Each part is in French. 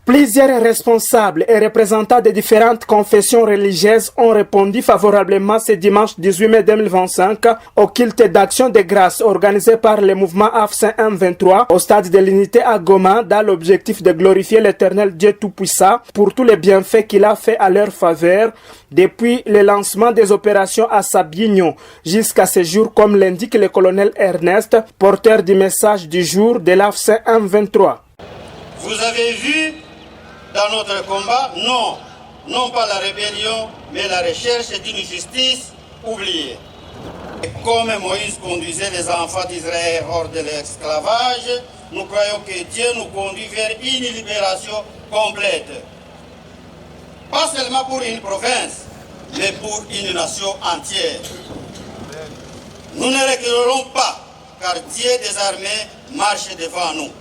Plusieurs responsables et représentants des différentes confessions religieuses ont répondu favorablement ce dimanche 18 mai 2025 au culte d'action de grâce organisé par le mouvement AFC 123 au stade de l'unité à Goma dans l'objectif de glorifier l'éternel Dieu Tout-Puissant pour tous les bienfaits qu'il a fait à leur faveur depuis le lancement des opérations à Sabignon jusqu'à ce jour, comme l'indique le colonel Ernest, porteur du message du jour de l'AFC 123. Vous avez vu dans notre combat, non pas la rébellion, mais la recherche d'une justice oubliée. Et comme Moïse conduisait les enfants d'Israël hors de l'esclavage, nous croyons que Dieu nous conduit vers une libération complète. Pas seulement pour une province, mais pour une nation entière. Nous ne reculerons pas, car Dieu des armées marche devant nous.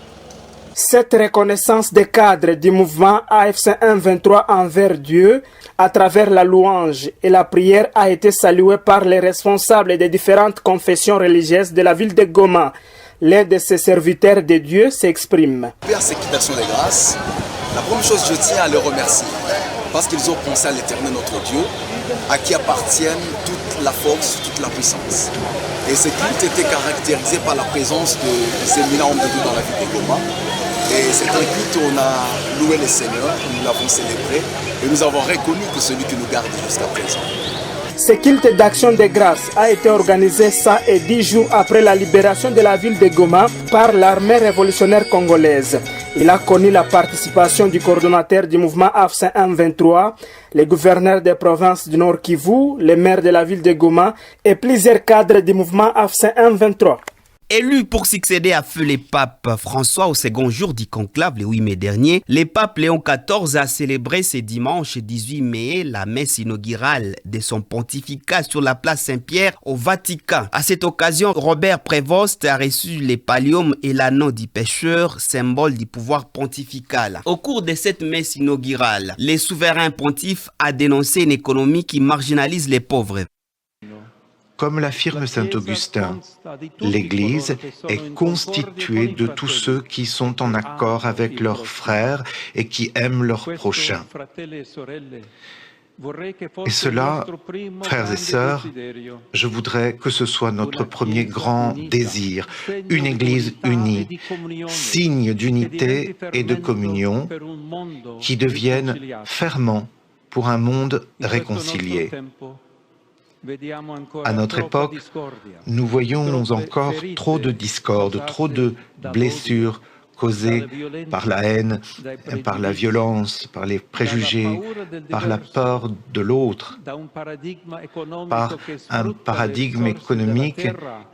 Cette reconnaissance des cadres du mouvement AFC 123 envers Dieu à travers la louange et la prière a été saluée par les responsables des différentes confessions religieuses de la ville de Goma. L'un de ces serviteurs de Dieu s'exprime. Père, c'est d'action des grâces. La première chose, je tiens à les remercier parce qu'ils ont pensé à l'Éternel notre Dieu, à qui appartiennent toute la force, toute la puissance. Et ce culte était caractérisé par la présence de ces éminents hommes de Dieu dans la ville de Goma. Et c'est un culte où on a loué le Seigneur, nous l'avons célébré et nous avons reconnu que celui qui nous garde jusqu'à présent. Ce culte d'action de grâce a été organisé 110 jours après la libération de la ville de Goma par l'armée révolutionnaire congolaise. Il a connu la participation du coordonnateur du mouvement AFC 123, le gouverneur des provinces du Nord Kivu, le maire de la ville de Goma et plusieurs cadres du mouvement AFC 123. Élu pour succéder à feu le pape François au second jour du conclave le 8 mai dernier, le pape Léon XIV a célébré ce dimanche 18 mai la messe inaugurale de son pontificat sur la place Saint-Pierre au Vatican. À cette occasion, Robert Prévost a reçu les palliums et l'anneau du pécheur, symbole du pouvoir pontifical. Au cours de cette messe inaugurale, le souverain pontife a dénoncé une économie qui marginalise les pauvres. Comme l'affirme saint Augustin, l'Église est constituée de tous ceux qui sont en accord avec leurs frères et qui aiment leurs prochains. Et cela, frères et sœurs, je voudrais que ce soit notre premier grand désir, une Église unie, signe d'unité et de communion, qui devienne ferments pour un monde réconcilié. À notre époque, nous voyons encore trop de discorde, trop de blessures causées par la haine, par la violence, par les préjugés, par la peur de l'autre, par un paradigme économique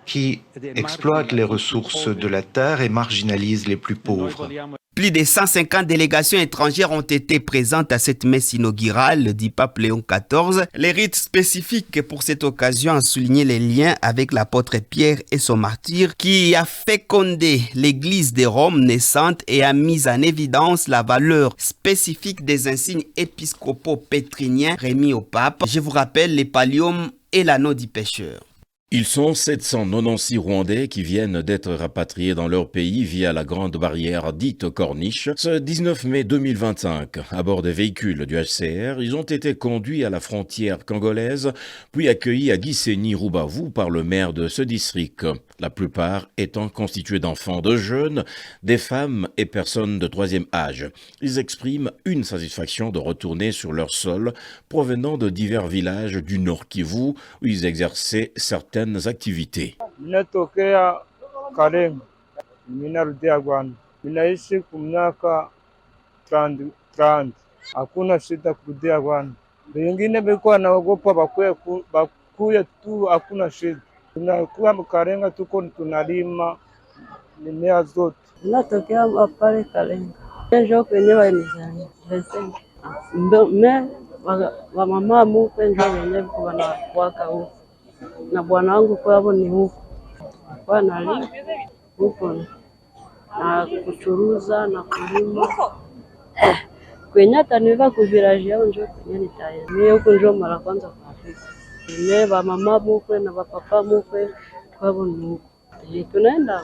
qui exploite les ressources de la terre et marginalise les plus pauvres. Plus de 150 délégations étrangères ont été présentes à cette messe inaugurale du pape Léon XIV. Les rites spécifiques pour cette occasion ont souligné les liens avec l'apôtre Pierre et son martyr qui a fécondé l'église de Rome naissante et a mis en évidence la valeur spécifique des insignes épiscopaux pétriniens remis au pape. Je vous rappelle les palliums et l'anneau du pécheur. Ils sont 796 Rwandais qui viennent d'être rapatriés dans leur pays via la grande barrière dite Corniche. Ce 19 mai 2025, à bord des véhicules du HCR, ils ont été conduits à la frontière congolaise, puis accueillis à Gisenyi-Rubavu par le maire de ce district. La plupart étant constitués d'enfants, de jeunes, des femmes et personnes de troisième âge. Ils expriment une satisfaction de retourner sur leur sol, provenant de divers villages du Nord Kivu, où ils exerçaient certaines prochaines activités. Ninatokea Kalenga, ninarudia Rwanda. Ninaishi kwa miaka 30. Hakuna shida kurudia Rwanda. Wengine walikuwa wanaogopa bakuye tu, hakuna shida. Tunakuwa Kalenga, tuko tunalima mimea zote. Ninatokea pale Kalenga. Njo kwenye wanizani. Me wa mama mukwe njo wenyewe wanakuwaka huko. Na bwana wangu kwa hapo ni huko. Kwa nali huko na kuchuruza na kulima. Kwenye ataniva kuviraji yao njo kwenye nitaye. Mimi huko njo mara kwanza kwa Afrika. Me wa mama mukwe na wa papa mukwe kwa hapo ni huko. Tunaenda.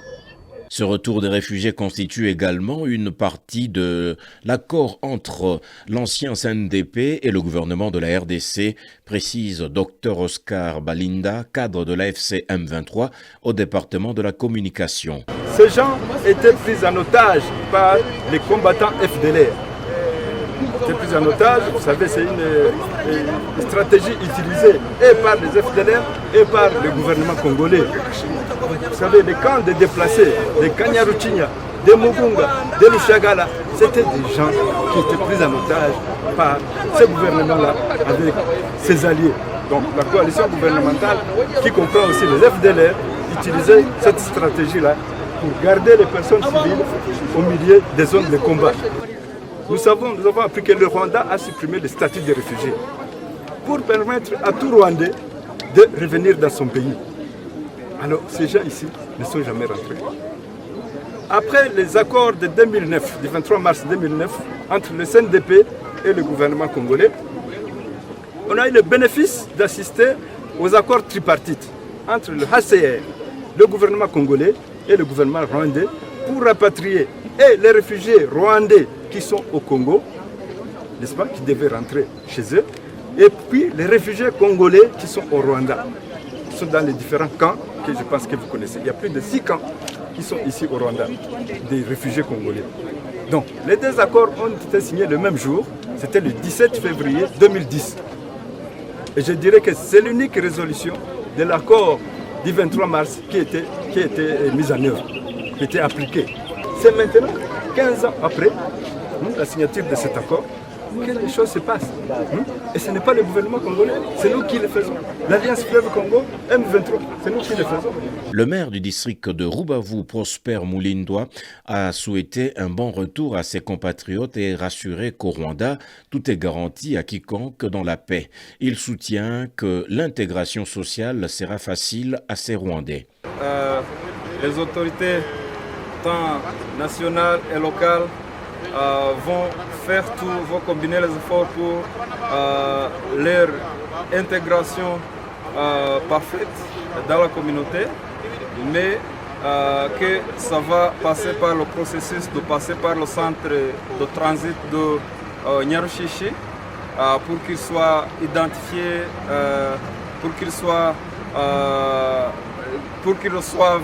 Ce retour des réfugiés constitue également une partie de l'accord entre l'ancien CNDP et le gouvernement de la RDC, précise Dr Oscar Balinda, cadre de l'AFC M23 au département de la communication. Ces gens étaient pris en otage par les combattants FDLR. Ils étaient pris en otage, vous savez, c'est une stratégie utilisée et par les FDLR et par le gouvernement congolais. Vous savez, les camps de déplacés, les Kanyaruchinya, des Mugunga, des Lushagala, c'était des gens qui étaient pris en otage par ce gouvernement-là avec ses alliés. Donc la coalition gouvernementale, qui comprend aussi les FDLR, utilisait cette stratégie-là pour garder les personnes civiles au milieu des zones de combat. Nous avons appris que le Rwanda a supprimé le statut de réfugié pour permettre à tout Rwandais de revenir dans son pays. Alors, ces gens ici ne sont jamais rentrés. Après les accords de 2009, du 23 mars 2009, entre le CNDP et le gouvernement congolais, on a eu le bénéfice d'assister aux accords tripartites entre le HCR, le gouvernement congolais et le gouvernement rwandais pour rapatrier et les réfugiés rwandais qui sont au Congo, n'est-ce pas, qui devaient rentrer chez eux, et puis les réfugiés congolais qui sont au Rwanda, qui sont dans les différents camps que je pense que vous connaissez. Il y a plus de 6 camps qui sont ici au Rwanda, des réfugiés congolais. Donc, les deux accords ont été signés le même jour, c'était le 17 février 2010. Et je dirais que c'est l'unique résolution de l'accord du 23 mars qui était mise en œuvre, qui était appliquée. C'est maintenant, 15 ans après la signature de cet accord, que les choses se passent. Et ce n'est pas le gouvernement congolais, c'est nous qui le faisons. L'Alliance Fleuve Congo, M23, c'est nous qui le faisons. Le maire du district de Rubavu, Prosper Mulindwa, a souhaité un bon retour à ses compatriotes et rassuré qu'au Rwanda, tout est garanti à quiconque dans la paix. Il soutient que l'intégration sociale sera facile à ces Rwandais. Les autorités, tant nationales et locales, vont faire tout, vont combiner les efforts pour leur intégration parfaite dans la communauté, mais que ça va passer par le processus de passer par le centre de transit de Nyarushishi pour qu'ils soient identifiés, pour qu'ils reçoivent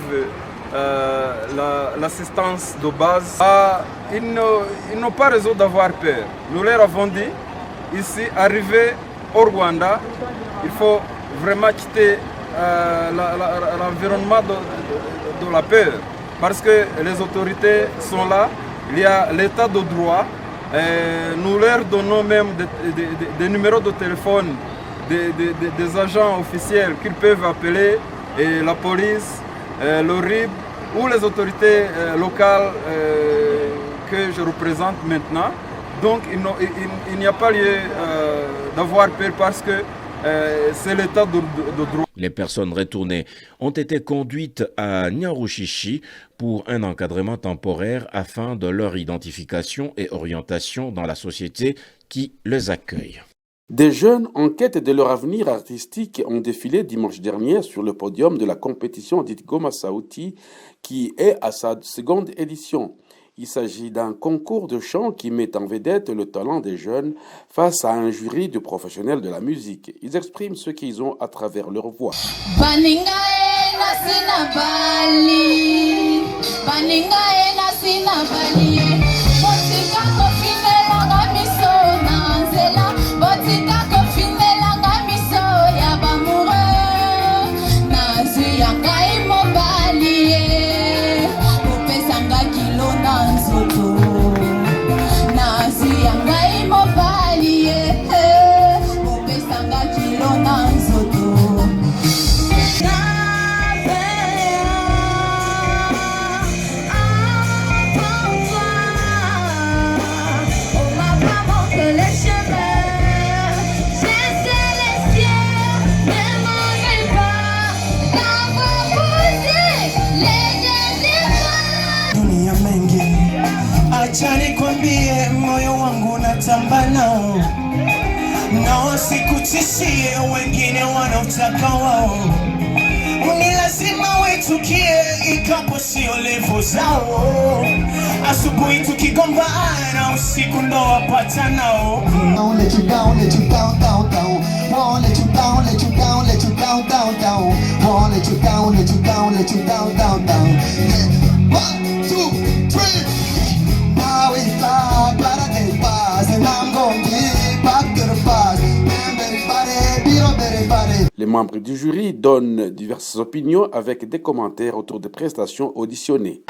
l'assistance de base. Ils n'ont pas raison d'avoir peur. Nous leur avons dit, ici, arrivé au Rwanda, il faut vraiment quitter l'environnement de la peur. Parce que les autorités sont là, il y a l'état de droit. Nous leur donnons même des numéros de téléphone des agents officiels qu'ils peuvent appeler, et la police, le RIB ou les autorités locales que je représente maintenant. Donc il n'y a pas lieu d'avoir peur parce que c'est l'état de droit. Les personnes retournées ont été conduites à Nyarushishi pour un encadrement temporaire afin de leur identification et orientation dans la société qui les accueille. Des jeunes en quête de leur avenir artistique ont défilé dimanche dernier sur le podium de la compétition dite Goma Sauti qui est à sa seconde édition. Il s'agit d'un concours de chant qui met en vedette le talent des jeunes face à un jury de professionnels de la musique. Ils expriment ce qu'ils ont à travers leur voix. sisi wengine wanaotaka wao, ni lazima wetukie ikapo sio levo zao. Asubuhi tukigombana, usiku ndo wapatanao. Let you down, let you down, down, down. Won't let you down, let you down, let you down, down, down. Won't let you down, let you down, let you down, down, down. Yeah. 1, 2, 3. Now it's like better than past, and I'm gonna get back to the past. Les membres du jury donnent diverses opinions avec des commentaires autour des prestations auditionnées.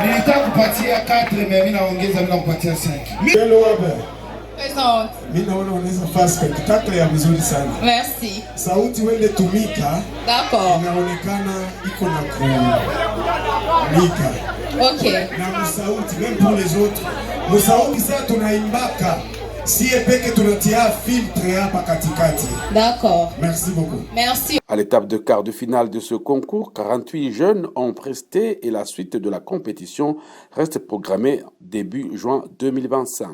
Nilitaka kupatia 4 mais mimi naongeza, mimi nakupatia 5. Présente. Mimi naona unaweza fast spectacle ya vizuri sana. Merci. Sauti wende tumika. D'accord. Inaonekana iko na kumika. OK. Na msauti même pour les autres. Msauti sasa tunaimbaka. Si epeke tunatia filtre hapa katikati. D'accord. Merci beaucoup. Merci. À l'étape de quart de finale de ce concours, 48 jeunes ont presté et la suite de la compétition reste programmée début juin 2025.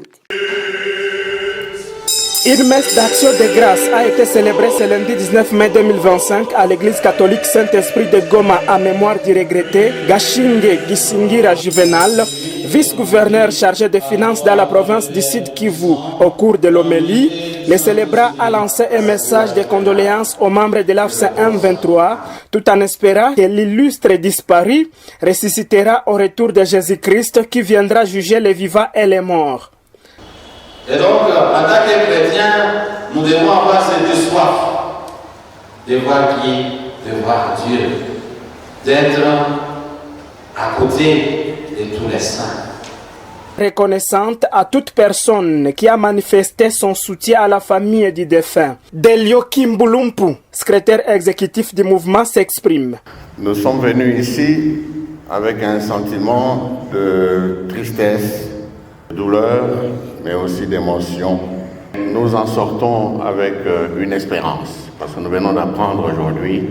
Une messe d'action de grâce a été célébrée ce lundi 19 mai 2025 à l'église catholique Saint-Esprit de Goma en mémoire du regretté Gashinge Gisingira Juvenal, vice-gouverneur chargé des finances dans la province du Sud Kivu. Au cours de l'homélie, le célébrant a lancé un message de condoléances aux membres de l'AFC M23, tout en espérant que l'illustre disparu ressuscitera au retour de Jésus-Christ qui viendra juger les vivants et les morts. Et donc, en tant que chrétiens, nous devons avoir cette soif de voir qui, de voir Dieu, d'être à côté de tous les saints. Reconnaissante à toute personne qui a manifesté son soutien à la famille du défunt. Delio Kimbulumpu, secrétaire exécutif du mouvement, s'exprime. Nous sommes venus ici avec un sentiment de tristesse, de douleur, mais aussi d'émotion. Nous en sortons avec une espérance, parce que nous venons d'apprendre aujourd'hui,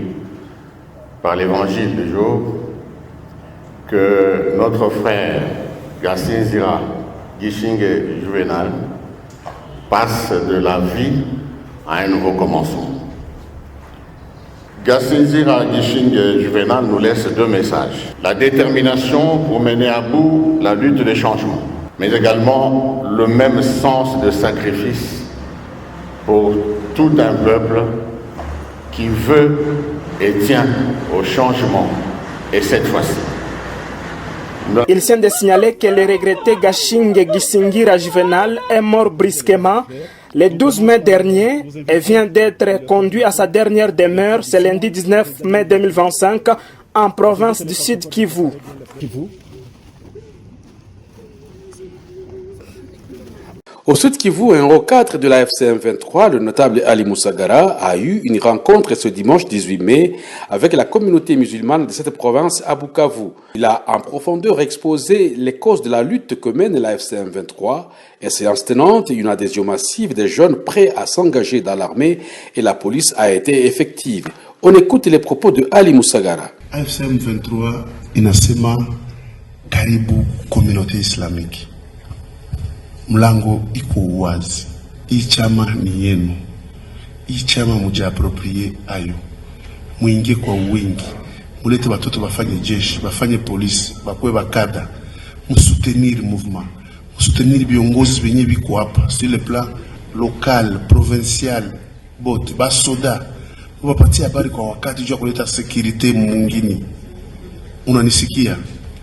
par l'évangile du jour, que notre frère Gassinzira Gishinge Juvenal passe de la vie à un nouveau commencement. Gassinzira Gishinge Juvenal nous laisse 2 messages. La détermination pour mener à bout la lutte des changements, mais également le même sens de sacrifice pour tout un peuple qui veut et tient au changement, et cette fois-ci. Il tient de signaler que le regretté Gashinge Gisingira Juvenal est mort brusquement le 12 mai dernier et vient d'être conduit à sa dernière demeure ce lundi 19 mai 2025 en province du Sud Kivu. Au Sud Kivu, un recadre de la FCM 23, le notable Ali Moussagara, a eu une rencontre ce dimanche 18 mai avec la communauté musulmane de cette province à Bukavu. Il a en profondeur exposé les causes de la lutte que mène la FCM 23 et séance tenante, une adhésion massive des jeunes prêts à s'engager dans l'armée et la police a été effective. On écoute les propos de Ali Moussagara. FCM 23 inasema karibu communauté islamique. Mlango iko wazi. Hii chama ni yenu. Hii chama mujiaproprie ayo. Muingie kwa wingi. Mulete watoto wafanye jeshi, wafanye polisi, bakwe bakada. Msoutenir mouvement. Msoutenir viongozi wenye biko hapa sur le plan local, provincial, bote, basoda. Wapatie habari kwa wakati juu ya kuleta security mwingine. Unanisikia?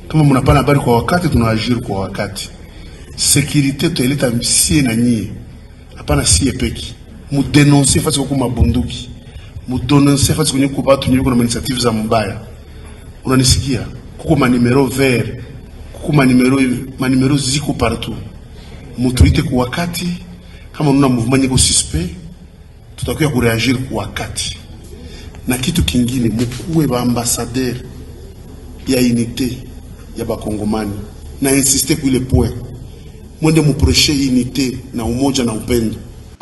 Kama mnapana habari kwa wakati, tunaajiri kwa wakati. Sécurité tueleta sie na nyie, hapana sie peki. Mudenonse fasi kwa mabunduki, mudenonse fasi kwenye kwa watu nyuko na initiative za mbaya. Unanisikia? Kuko manimero vert, kuko manimero ziko partout. Mutuite kwa wakati, kama una mouvement nyeko suspect, tutakuwa kureagir kwa wakati. Na kitu kingine, mukuwe ba ambassadeur ya unité ya bakongomani. Na insister pour le point. À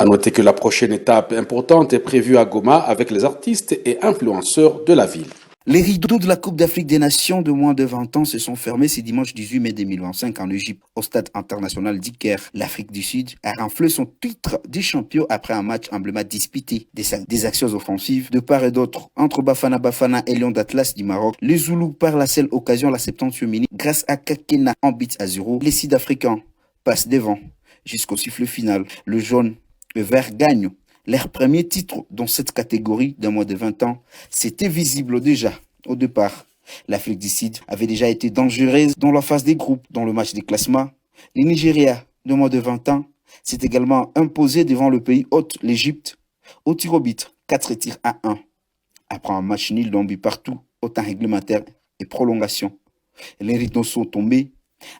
noter que la prochaine étape importante est prévue à Goma avec les artistes et influenceurs de la ville. Les rideaux de la Coupe d'Afrique des Nations de moins de 20 ans se sont fermés ce dimanche 18 mai 2025 en Égypte. Au stade international d'Iker, l'Afrique du Sud a renflé son titre de champion après un match emblématique disputé. Des actions offensives de part et d'autre entre Bafana Bafana et Lion d'Atlas du Maroc. Les Zoulous par la seule occasion la 70e minute grâce à Kakena en but à 0. Les Sud-Africains passent devant jusqu'au sifflet final. Le jaune et vert gagnent leur premier titre dans cette catégorie d'un moins de 20 ans. C'était visible déjà au départ. L'Afrique du Sud avait déjà été dangereuse dans la phase des groupes. Dans le match des classements, le Nigeria de moins de 20 ans s'est également imposé devant le pays hôte, l'Égypte, au tir au but, 4 tirs à 1. Après un match nul d'un but partout, au temps réglementaire et prolongation. Les rideaux sont tombés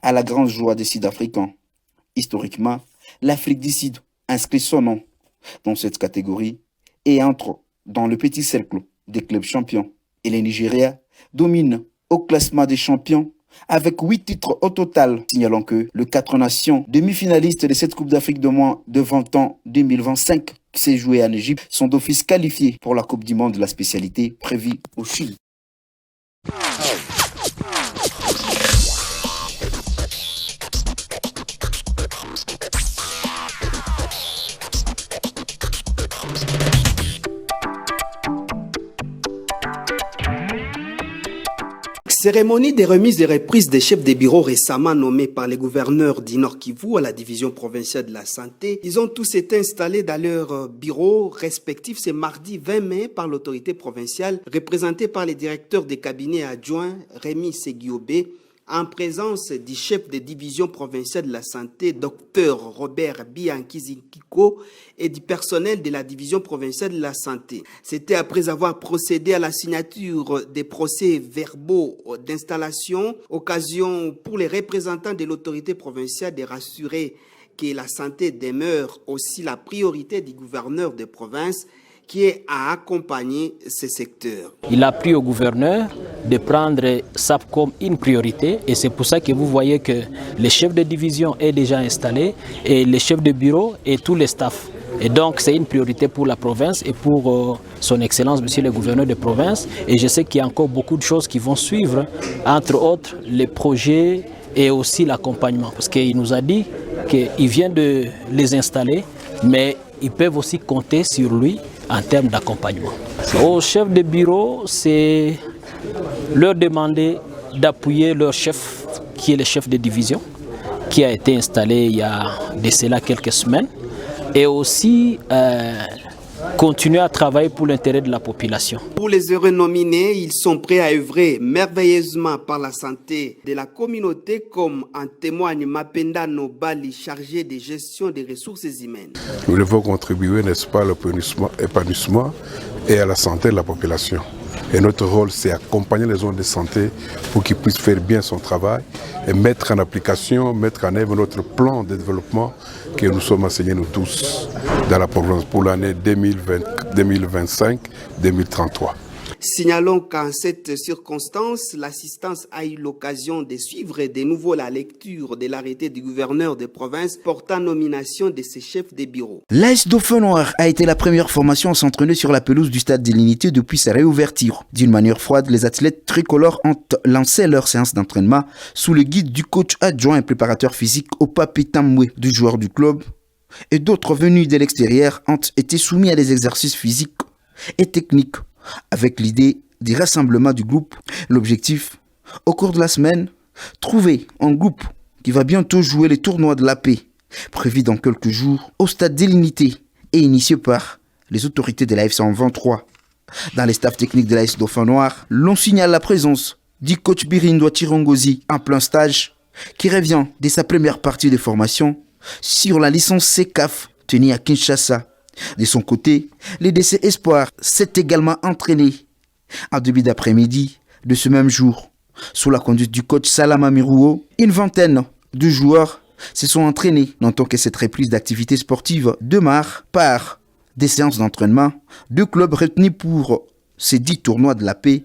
à la grande joie des Sud-Africains. Historiquement, l'Afrique du Sud inscrit son nom dans cette catégorie et entre dans le petit cercle des clubs champions. Et le Nigeria domine au classement des champions avec 8 titres au total. Signalons que les 4 nations demi-finalistes de cette Coupe d'Afrique de moins de 20 ans 2025 qui s'est jouée en Égypte sont d'office qualifiées pour la Coupe du Monde de la spécialité prévue au Chili. Cérémonie des remises et reprises des chefs des bureaux récemment nommés par les gouverneurs du Nord Kivu à la division provinciale de la santé. Ils ont tous été installés dans leurs bureaux respectifs ce mardi 20 mai par l'autorité provinciale, représentée par les directeurs des cabinets adjoints Rémi Seguiobé, en présence du chef de division provinciale de la santé, Dr Robert Biankizikiko, et du personnel de la division provinciale de la santé. C'était après avoir procédé à la signature des procès-verbaux d'installation, occasion pour les représentants de l'autorité provinciale de rassurer que la santé demeure aussi la priorité du gouverneur de province, qui est à accompagner ces secteurs. Il a pris au gouverneur de prendre ça comme une priorité et c'est pour ça que vous voyez que le chef de division est déjà installé et les chefs de bureau et tous les staffs. Et donc c'est une priorité pour la province et pour son excellence, monsieur le gouverneur de province. Et je sais qu'il y a encore beaucoup de choses qui vont suivre, entre autres les projets et aussi l'accompagnement. Parce qu'il nous a dit qu'il vient de les installer, mais ils peuvent aussi compter sur lui en termes d'accompagnement. Aux chefs de bureau, c'est leur demander d'appuyer leur chef, qui est le chef de division, qui a été installé il y a de cela quelques semaines, et aussi continuer à travailler pour l'intérêt de la population. Pour les heureux nominés, ils sont prêts à œuvrer merveilleusement par la santé de la communauté, comme en témoigne Mapenda Nobali, chargé de gestion des ressources humaines. Nous devons contribuer, n'est-ce pas, à l'épanouissement et à la santé de la population. Et notre rôle, c'est accompagner les zones de santé pour qu'ils puissent faire bien son travail et mettre en application, mettre en œuvre notre plan de développement que nous sommes enseignés nous tous dans la province pour l'année 2025-2033. Signalons qu'en cette circonstance, l'assistance a eu l'occasion de suivre de nouveau la lecture de l'arrêté du gouverneur de province portant nomination de ses chefs de bureau. L'AS Dauphin Noir a été la première formation à s'entraîner sur la pelouse du stade de l'Unité depuis sa réouverture. D'une manière froide, les athlètes tricolores ont lancé leur séance d'entraînement sous le guide du coach adjoint et préparateur physique Opapi Tamwe, du joueur du club, et d'autres venus de l'extérieur ont été soumis à des exercices physiques et techniques avec l'idée du rassemblement du groupe. L'objectif, au cours de la semaine, trouver un groupe qui va bientôt jouer les tournois de la paix, prévu dans quelques jours au stade de l'Unité et initié par les autorités de la F123. Dans les staffs techniques de l'AS Dauphin Noir, l'on signale la présence du coach Birindo Chirongozi en plein stage, qui revient de sa première partie de formation sur la licence CECAF tenue à Kinshasa. De son côté, les DC Espoir s'est également entraîné en début d'après-midi de ce même jour. Sous la conduite du coach Salama Mirouo, une vingtaine de joueurs se sont entraînés. Notons que cette reprise d'activité sportive démarre par des séances d'entraînement de clubs retenus pour ces 10 tournois de la paix.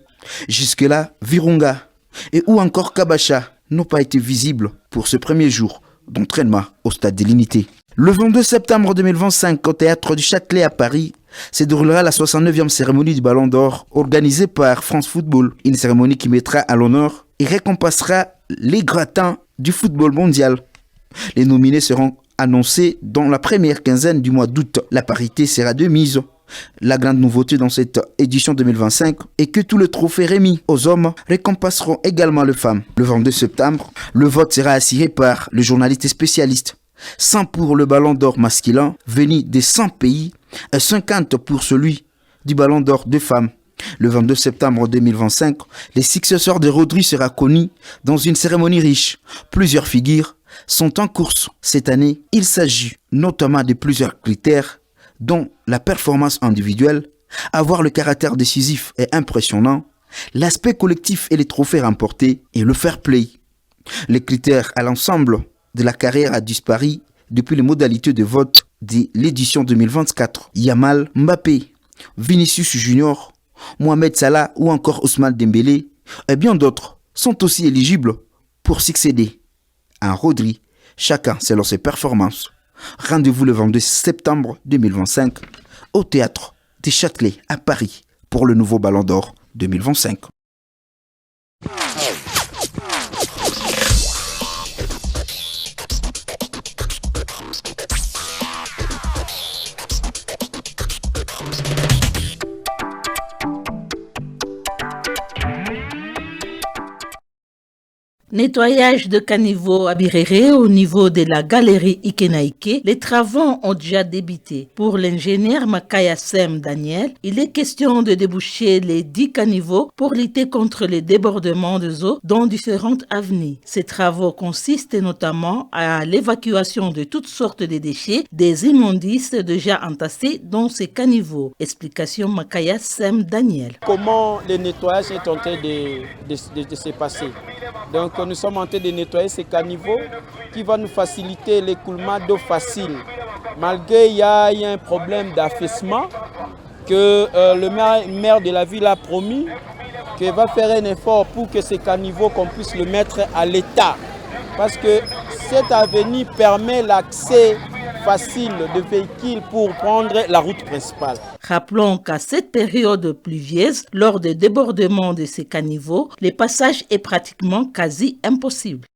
Jusque-là, Virunga et ou encore Kabacha n'ont pas été visibles pour ce premier jour d'entraînement au stade de l'Unité. Le 22 septembre 2025, au théâtre du Châtelet à Paris, se déroulera la 69e cérémonie du Ballon d'Or organisée par France Football. Une cérémonie qui mettra à l'honneur et récompensera les gratins du football mondial. Les nominés seront annoncés dans la première quinzaine du mois d'août. La parité sera de mise. La grande nouveauté dans cette édition 2025 est que tous les trophées remis aux hommes récompenseront également les femmes. Le 22 septembre, le vote sera assuré par le journaliste spécialiste. 100 pour le Ballon d'Or masculin venu des 100 pays et 50 pour celui du Ballon d'Or de femmes. Le 22 septembre 2025, les successeurs de Rodri sera connu dans une cérémonie riche. Plusieurs figures sont en course cette année. Il s'agit notamment de plusieurs critères dont la performance individuelle, avoir le caractère décisif et impressionnant, l'aspect collectif et les trophées remportés et le fair play. Les critères à l'ensemble de la carrière a disparu depuis les modalités de vote de l'édition 2024. Yamal, Mbappé, Vinicius Junior, Mohamed Salah ou encore Ousmane Dembélé et bien d'autres sont aussi éligibles pour succéder à Rodri, chacun selon ses performances. Rendez-vous le 22 septembre 2025 au Théâtre des Châtelets à Paris pour le nouveau Ballon d'Or 2025. Nettoyage de caniveaux à Birere au niveau de la galerie Ikenaike, les travaux ont déjà débuté. Pour l'ingénieur Makaya Sem Daniel, il est question de déboucher les 10 caniveaux pour lutter contre les débordements des eaux dans différentes avenues. Ces travaux consistent notamment à l'évacuation de toutes sortes de déchets, des immondices déjà entassés dans ces caniveaux. Explication Makaya Sem Daniel. Comment le nettoyage est en train de se passer? Donc nous sommes en train de nettoyer ces caniveaux qui va nous faciliter l'écoulement d'eau facile. Malgré il y a un problème d'affaissement que le maire de la ville a promis qu'il va faire un effort pour que ces caniveaux qu'on puisse le mettre à l'état. Parce que cette avenue permet l'accès facile de véhicules pour prendre la route principale. Rappelons qu'à cette période pluvieuse, lors des débordements de ces caniveaux, le passage est pratiquement quasi impossible.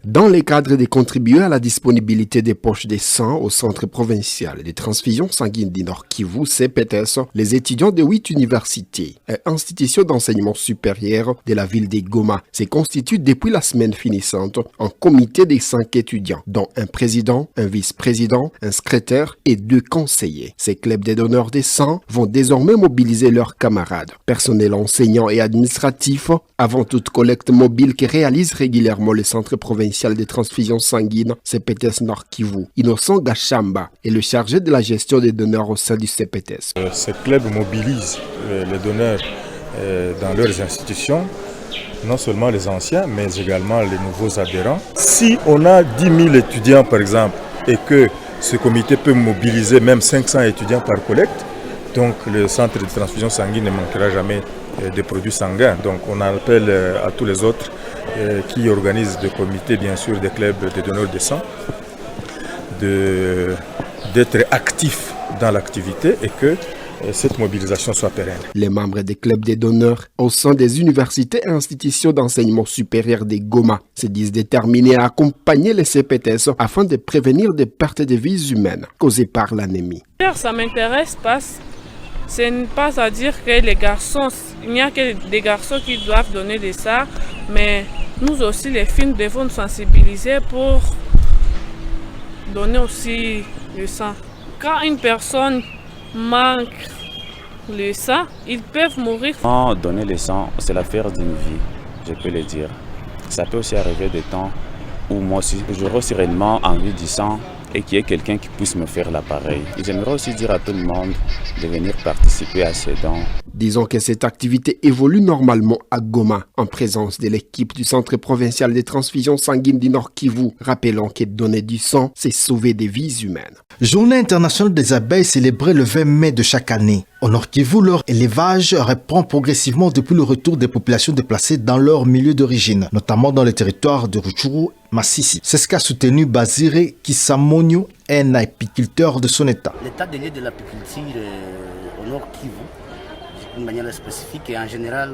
Dans le cadre de contribuer à la disponibilité des poches de sang au Centre provincial de transfusion sanguine du Nord Kivu, CPTS, les étudiants de 8 universités et institutions d'enseignement supérieur de la ville de Goma se constituent depuis la semaine finissante en comité de 5 étudiants, dont un président, un vice-président, un secrétaire et 2 conseillers. Ces clubs de donneurs de sang vont désormais mobiliser leurs camarades, personnel enseignant et administratif, avant toute collecte mobile que réalise régulièrement le Centre provincial des transfusions sanguines CPTS Nord Kivu. Innocent Gachamba est le chargé de la gestion des donneurs au sein du CPTS. Ces clubs mobilisent les donneurs dans leurs institutions, non seulement les anciens, mais également les nouveaux adhérents. Si on a 10 000 étudiants, par exemple, et que ce comité peut mobiliser même 500 étudiants par collecte, donc le centre de transfusion sanguine ne manquera jamais de produits sanguins. Donc on appelle à tous les autres qui organisent des comités, bien sûr, des clubs de donneurs de sang, d'être actifs dans l'activité et que cette mobilisation soit pérenne. Les membres des clubs des donneurs au sein des universités et institutions d'enseignement supérieur des Goma se disent déterminés à accompagner les CPTS afin de prévenir des pertes de vies humaines causées par l'anémie. Ça m'intéresse parce que ce n'est pas à dire que les garçons, il n'y a que des garçons qui doivent donner des sang, mais nous aussi les filles devons nous sensibiliser pour donner aussi le sang. Quand une personne manque le sang, ils peuvent mourir. Donner le sang, c'est l'affaire d'une vie, je peux le dire. Ça peut aussi arriver des temps où moi aussi, j'aurai aussi réellement envie du sang et qu'il y ait quelqu'un qui puisse me faire l'appareil. J'aimerais aussi dire à tout le monde de venir participer à ces dons. Disons que cette activité évolue normalement à Goma, en présence de l'équipe du Centre provincial des transfusions sanguines du Nord Kivu. Rappelons que donner du sang, c'est sauver des vies humaines. Journée internationale des abeilles célébrée le 20 mai de chaque année. Au Nord Kivu, leur élevage reprend progressivement depuis le retour des populations déplacées dans leur milieu d'origine, notamment dans les territoires de Rutshuru, Massissi. C'est ce qu'a soutenu Basire Kisamonyo, un apiculteur de son état. L'état des lieux de l'apiculture au Nord Kivu, d'une manière spécifique et en général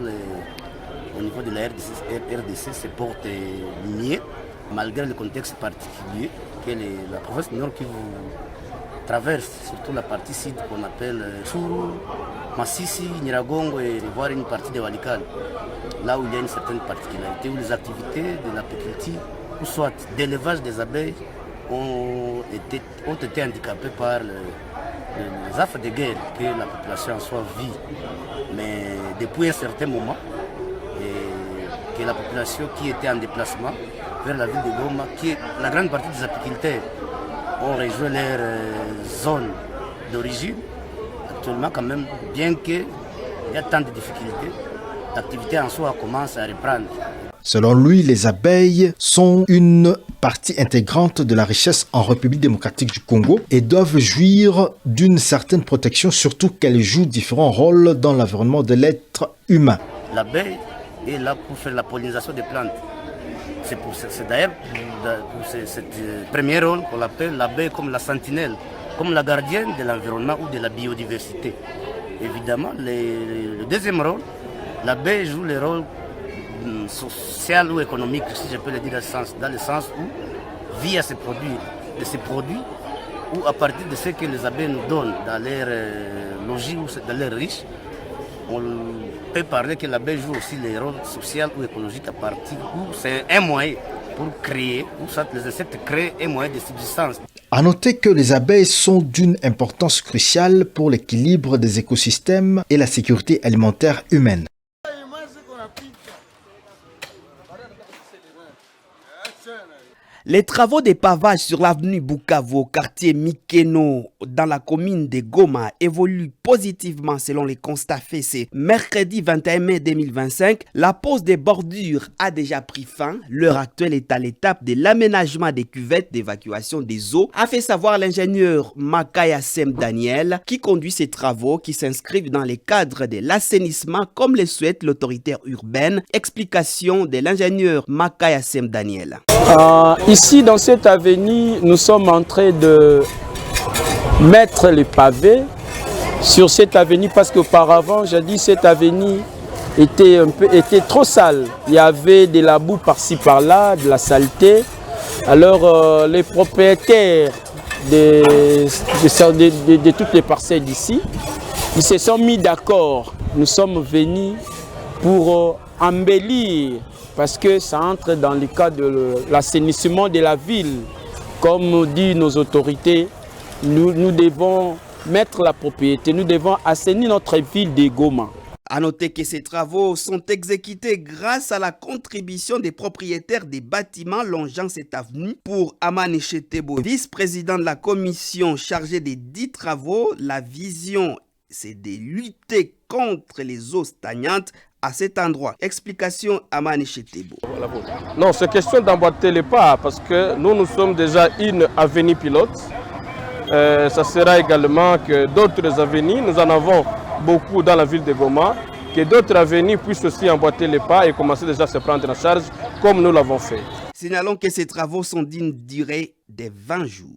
au niveau de la RDC se porte mieux, malgré le contexte particulier que la province du Nord Kivu traverse, surtout la partie sud qu'on appelle Tsuru, Massissi, Nyiragongo et voire une partie de Walikale, là où il y a une certaine particularité, où les activités de l'apiculture, ou soit d'élevage des abeilles, ont été handicapées par les affres de guerre que la population en soi vit. Mais depuis un certain moment, que la population qui était en déplacement vers la ville de Goma, la grande partie des apiculteurs ont rejoint leur zone d'origine. Actuellement, quand même, bien qu'il y a tant de difficultés, l'activité en soi commence à reprendre. Selon lui, les abeilles sont une partie intégrante de la richesse en République démocratique du Congo et doivent jouir d'une certaine protection, surtout qu'elles jouent différents rôles dans l'environnement de l'être humain. L'abeille est là pour faire la pollinisation des plantes. C'est d'ailleurs pour ce premier rôle qu'on appelle l'abeille comme la sentinelle, comme la gardienne de l'environnement ou de la biodiversité. Évidemment, le deuxième rôle, l'abeille joue le rôle social ou économique, si je peux le dire dans le sens où, via ces produits, ou à partir de ce que les abeilles nous donnent dans leur logis ou dans leur riche, on peut parler que l'abeille joue aussi le rôle social ou écologique à partir où c'est un moyen pour créer, ou soit les insectes créent un moyen de subsistance. À noter que les abeilles sont d'une importance cruciale pour l'équilibre des écosystèmes et la sécurité alimentaire humaine. Les travaux de pavage sur l'avenue Bukavu au quartier Mikeno dans la commune de Goma évoluent positivement selon les constats faits ce mercredi 21 mai 2025. La pose des bordures a déjà pris fin. L'heure actuelle est à l'étape de l'aménagement des cuvettes d'évacuation des eaux, a fait savoir l'ingénieur Makaya Sem Daniel qui conduit ces travaux qui s'inscrivent dans les cadres de l'assainissement comme le souhaite l'autorité urbaine. Explication de l'ingénieur Makaya Sem Daniel. Ici, dans cette avenue, nous sommes en train de mettre les pavés sur cette avenue parce qu'auparavant, j'ai dit, cette avenue était trop sale. Il y avait de la boue par-ci par-là, de la saleté. Alors, les propriétaires de toutes les parcelles d'ici, ils se sont mis d'accord. Nous sommes venus pour embellir, parce que ça entre dans le cadre de l'assainissement de la ville. Comme disent nos autorités, nous devons mettre la propriété, nous devons assainir notre ville de Goma. A noter que ces travaux sont exécutés grâce à la contribution des propriétaires des bâtiments longeant cette avenue. Pour Amani Chetebo, vice-président de la commission chargée des 10 travaux, la vision c'est de lutter contre les eaux stagnantes à cet endroit. Explication Amani Chetebo. Non, c'est question d'emboîter les pas parce que nous sommes déjà une avenue pilote. Ça sera également que d'autres avenues, nous en avons beaucoup dans la ville de Goma, que d'autres avenues puissent aussi emboîter les pas et commencer déjà à se prendre en charge comme nous l'avons fait. Signalons que ces travaux sont d'une durée de 20 jours.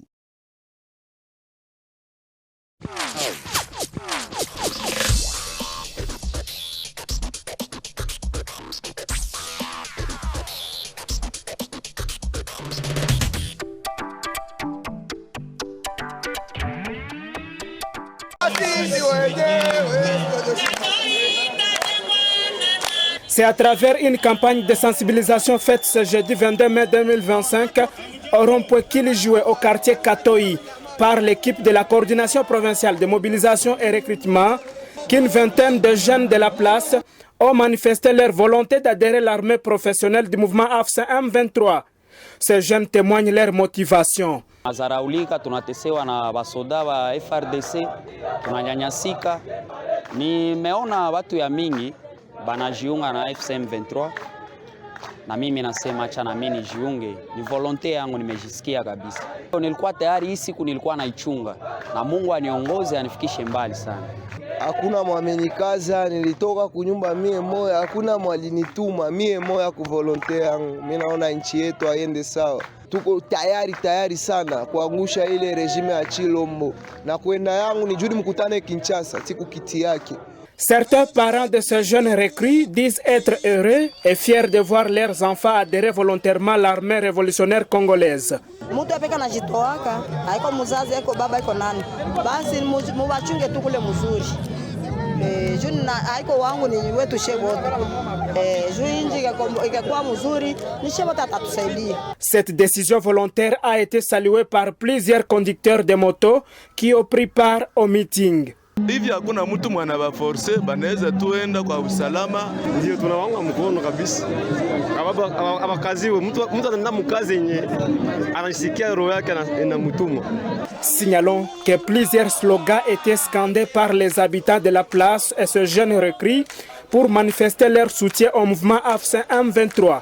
C'est à travers une campagne de sensibilisation faite ce jeudi 22 mai 2025 au rond-point qu'il jouait au quartier Katoi par l'équipe de la coordination provinciale de mobilisation et recrutement qu'une vingtaine de jeunes de la place ont manifesté leur volonté d'adhérer à l'armée professionnelle du mouvement AFC M23. Ces jeunes témoignent leur motivation. Azaraulika tunatesewa na basoda wa FRDC, tunanyanyasika. Nimeona watu ya mingi banajiunga na FCM 23 na mimi nasema acha na mimi nijiunge, ni volonte yangu, nimejisikia kabisa. Nilikuwa tayari, hii siku nilikuwa naichunga na Mungu aniongoze anifikishe mbali sana. Hakuna mwamenikaza, nilitoka kunyumba mie moya, hakuna mwalinituma mie moya ku volonte yangu. Mimi naona nchi yetu aiende sawa. Tuko tayari sana kuangusha ile regime ya Chilombo, na kwenda yangu ni judi mkutane Kinshasa siku kiti yake. Certains parents de ces jeunes recrues disent être heureux et fiers de voir leurs enfants adhérer volontairement à l'armée révolutionnaire congolaise. Mtu apeka na jitoaka, haiko mzazi, haiko baba, haiko nani. Basi mubachunge tu kule mzuri. Juni na haiko wangu ni wetu shewote. Juni ikakuwa mzuri, ni shewote atatusaidia. Cette décision volontaire a été saluée par plusieurs conducteurs de motos qui ont pris part au meeting. Hivi hakuna mtu mwana ba force banaweza tuenda kwa usalama, ndio tunawanga mkono kabisa. Abakaziwe mtu anaenda mkazi yenye anasikia roho yake inamtuma. Signalons que plusieurs slogans étaient scandés par les habitants de la place et ce jeune recrue pour manifester leur soutien au mouvement AFC M23.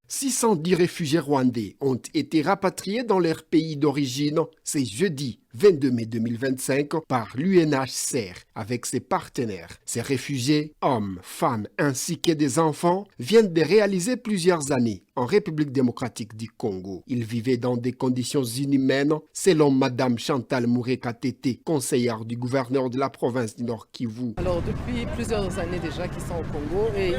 610 réfugiés rwandais ont été rapatriés dans leur pays d'origine ce jeudi 22 mai 2025 par l'UNHCR avec ses partenaires. Ces réfugiés, hommes, femmes ainsi que des enfants, viennent de réaliser plusieurs années en République démocratique du Congo. Ils vivaient dans des conditions inhumaines, selon Madame Chantal Moureka-Tété, conseillère du gouverneur de la province du Nord Kivu. Alors depuis plusieurs années déjà qu'ils sont au Congo et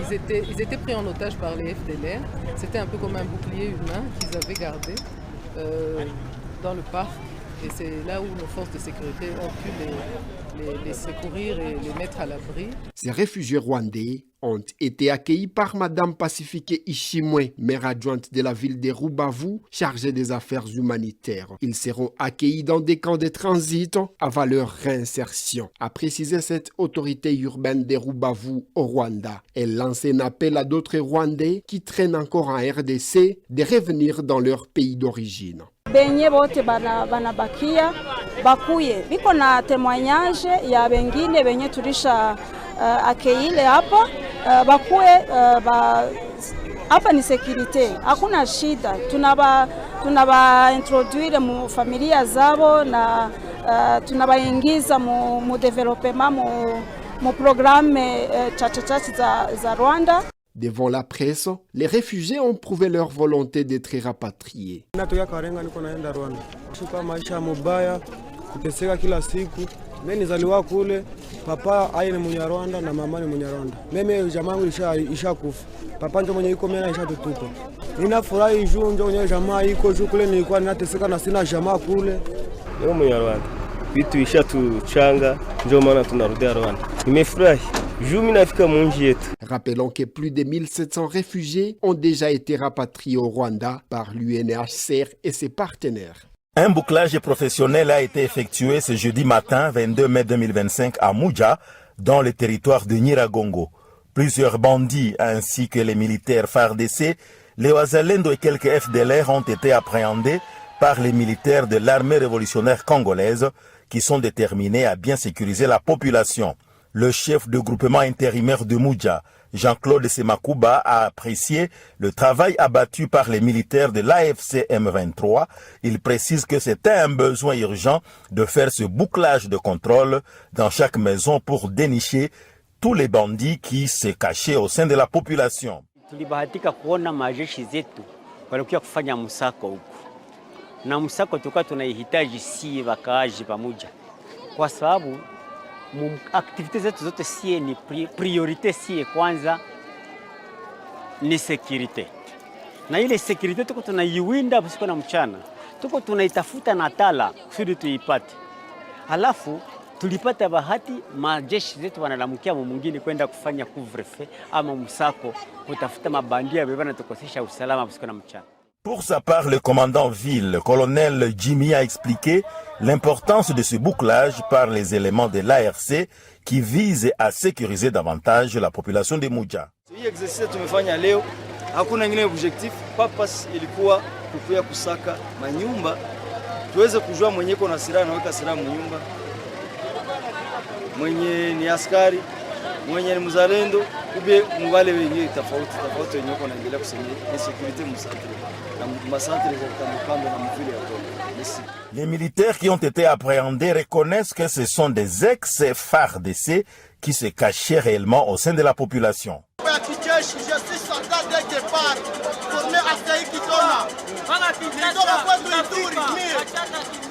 ils étaient pris en otage par les FDLR. C'était un peu comme un bouclier humain qu'ils avaient gardé dans le parc. Et c'est là où nos forces de sécurité ont pu les secourir et les mettre à l'abri. Ces réfugiés rwandais ont été accueillis par Madame Pacifique Ishimwe, maire adjointe de la ville de Rubavu, chargée des affaires humanitaires. Ils seront accueillis dans des camps de transit avant leur réinsertion, a précisé cette autorité urbaine de Rubavu au Rwanda. Elle lance un appel à d'autres Rwandais qui traînent encore en RDC de revenir dans leur pays d'origine. Benye bote banabakia bakuye biko na témoignage ya bengine benye tulisha akeile hapa bakuye hapa ni security, hakuna shida. Tunaba introduire mu familia zabo na tunabaingiza mu development mu programme chache za Rwanda. Devant la presse, les réfugiés ont prouvé leur volonté d'être rapatriés. Kuteseka kila siku. Mimi nizaliwa kule, papa aye ni Munyarwanda na mama ni Munyarwanda. Mimi jamaa yangu ishakufa. Papa ndio mwenye iko mimi ishatutupa. Ninafurahi juu ndio mwenye jamaa iko juu kule, nilikuwa ninateseka na sina jamaa kule. Leo Munyarwanda. Vitu ishatuchanga ndio maana tunarudia Rwanda. Nimefurahi. Rappelons que plus de 1700 réfugiés ont déjà été rapatriés au Rwanda par l'UNHCR et ses partenaires. Un bouclage professionnel a été effectué ce jeudi matin 22 mai 2025 à Mudja, dans le territoire de Nyiragongo. Plusieurs bandits ainsi que les militaires FARDC, les Wazalendo et quelques FDLR ont été appréhendés par les militaires de l'armée révolutionnaire congolaise qui sont déterminés à bien sécuriser la population. Le chef de groupement intérimaire de Mudja, Jean-Claude Semakuba, a apprécié le travail abattu par les militaires de l'AFC M23. Il précise que c'était un besoin urgent de faire ce bouclage de contrôle dans chaque maison pour dénicher tous les bandits qui se cachaient au sein de la population. Tulibahatika kuona majeshi zetu walikuwa kufanya msako huko. Na msako tulikuwa tunahitaji si wakaaji pamoja. Kwa sababu activité zetu zote sie ni priorité, sie kwanza ni sécurité. Na ile sécurité tuko tunaiwinda usiku na mchana. Tuko tunaitafuta na tala kusudi tuipate. Halafu tulipata bahati majeshi zetu wanalamukia mwingine kwenda kufanya couvre-feu ama msako kutafuta mabandia bebana tukosesha usalama usiku na mchana. Pour sa part, le commandant ville, colonel Jimmy, a expliqué l'importance de ce bouclage par les éléments de l'ARC qui vise à sécuriser davantage la population de Mudja. Hii exercice tumefanya leo hakuna ingine objectif, purpose ilikuwa kukuya kusaka manyumba tuweze kujua mwenye kuna silaha anaweka silaha mnyumba, mwenye ni askari, mwenye ni mzalendo, ube mwale wenye tofauti wenye wako naendelea kusema security msafiri. Les militaires qui ont été appréhendés reconnaissent que ce sont des ex-FARDC qui se cachaient réellement au sein de la population. je suis soldat dès départ, formé à Saï Kitona. Nitoka kwetu Ituri, mie.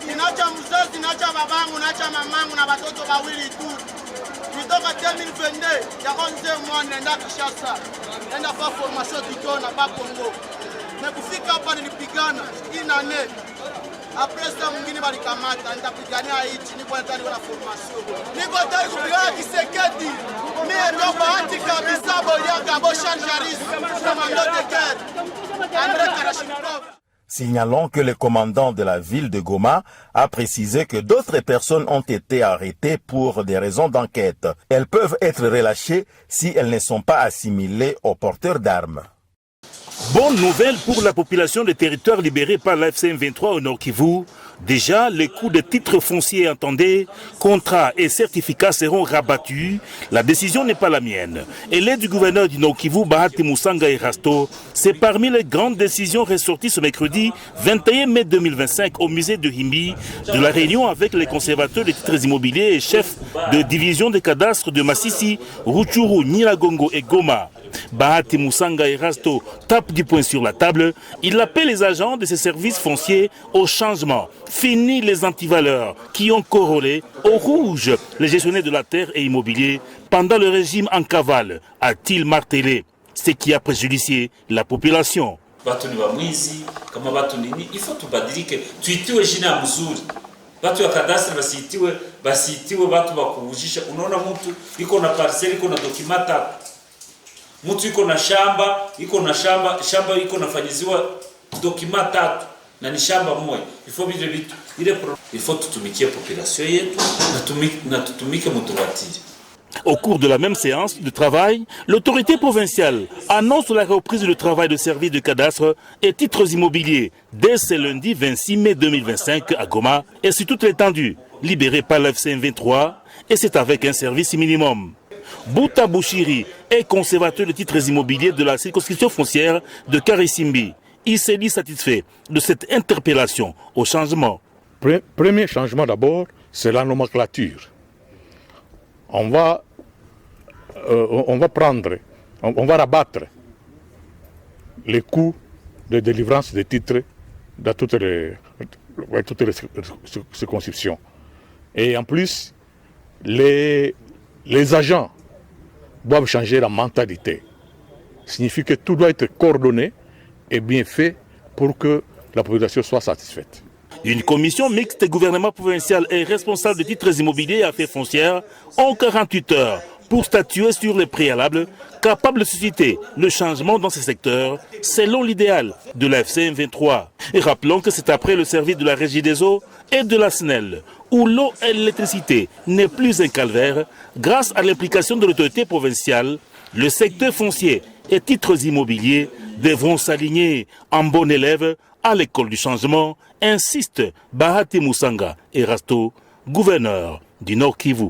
Ninacha mzazi, ninacha babangu, ninacha mamangu na watoto wawili Ituri. Nitoka 2022, yako nzee mwana nenda Kinshasa. Nenda kwa formation Kitona ba Kongo. Na kufika hapa nilipigana, inane. Après ça mwingine balikamata, nitapigania hichi, niko nataka na formation. Niko tayari kupigana Kisekedi. Mie ndo bahati kabisa Bolianga Boshan Jaris, commandant de guerre. André Karashnikov. Signalons que le commandant de la ville de Goma a précisé que d'autres personnes ont été arrêtées pour des raisons d'enquête. Elles peuvent être relâchées si elles ne sont pas assimilées aux porteurs d'armes. Bonne nouvelle pour la population des territoires libérés par la FCM23 au Nord Kivu. Déjà, les coûts de titres fonciers entendés, contrats et certificats seront rabattus. La décision n'est pas la mienne. Elle est du gouverneur du Nord Kivu, Bahati Musanga Erasto. C'est parmi les grandes décisions ressorties ce mercredi 21 mai 2025 au musée de Himbi, de la réunion avec les conservateurs des titres immobiliers et chefs de division des cadastres de Massissi, Rutshuru, Nyiragongo et Goma. Bahati Musanga Erasto tape du poing sur la table. Il appelle les agents de ces services fonciers au changement. Fini les antivaleurs qui ont corrélé au rouge les gestionnaires de la terre et immobilier pendant le régime en cavale, a-t-il martelé, ce qui a préjudicié la population. Watu ni wamwizi, kama watu nini, ifo tubadilike, tuitiwe jina mzuri. Watu wa kadastre basiitiwe watu wakuujisha. Unaona mtu iko na parcelle, iko na dokimata. Mtu iko na shamba iko nafanyiziwa dokima 3 na ni shamba moja. Ifo vile vitu ile ifo tutumikie population yetu na tutumike mtubatiri. Au cours de la même séance de travail, l'autorité provinciale annonce la reprise du travail de services de cadastre et titres immobiliers dès ce lundi 26 mai 2025 à Goma et sur toute l'étendue, libérée par la FCM23, et c'est avec un service minimum. Bouta Bouchiri est conservateur de titres immobiliers de la circonscription foncière de Karisimbi. Il s'est dit satisfait de cette interpellation au changement. Premier changement d'abord, c'est la nomenclature. On va rabattre les coûts de délivrance des titres dans toutes les circonscriptions. Et en plus, les agents doivent changer la mentalité. Ça signifie que tout doit être coordonné et bien fait pour que la population soit satisfaite. Une commission mixte gouvernement provincial et responsable de titres immobiliers et affaires foncières ont 48 heures pour statuer sur les préalables capables de susciter le changement dans ces secteurs selon l'idéal de la FCM23. Et rappelons que c'est après le service de la Régie des eaux et de la SNEL où l'eau et l'électricité n'est plus un calvaire, grâce à l'implication de l'autorité provinciale, le secteur foncier et titres immobiliers devront s'aligner en bon élève à l'école du changement, insiste Bahati Musanga Erasto, gouverneur du Nord Kivu.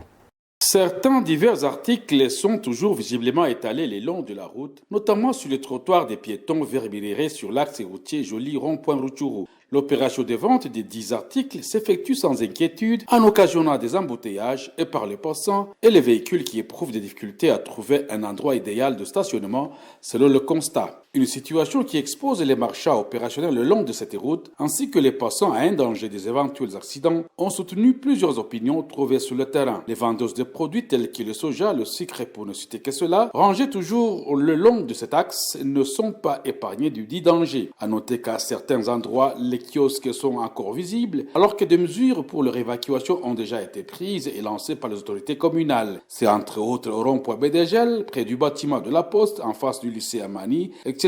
Certains divers articles sont toujours visiblement étalés le long de la route, notamment sur les trottoirs des piétons verbalisés sur l'axe routier Joli Rond-Point Rutshuru. L'opération de vente des 10 articles s'effectue sans inquiétude en occasionnant des embouteillages et par les passants et les véhicules qui éprouvent des difficultés à trouver un endroit idéal de stationnement selon le constat. Une situation qui expose les marchands opérationnels le long de cette route ainsi que les passants à un danger des éventuels accidents ont soutenu plusieurs opinions trouvées sur le terrain. Les vendeuses de produits tels que le soja, le sucre pour ne citer que cela, rangés toujours le long de cet axe, ne sont pas épargnés du dit danger. À noter qu'à certains endroits, les kiosques sont encore visibles, alors que des mesures pour leur évacuation ont déjà été prises et lancées par les autorités communales. C'est entre autres au rond-point Bédégel, près du bâtiment de la Poste, en face du lycée Amani, etc.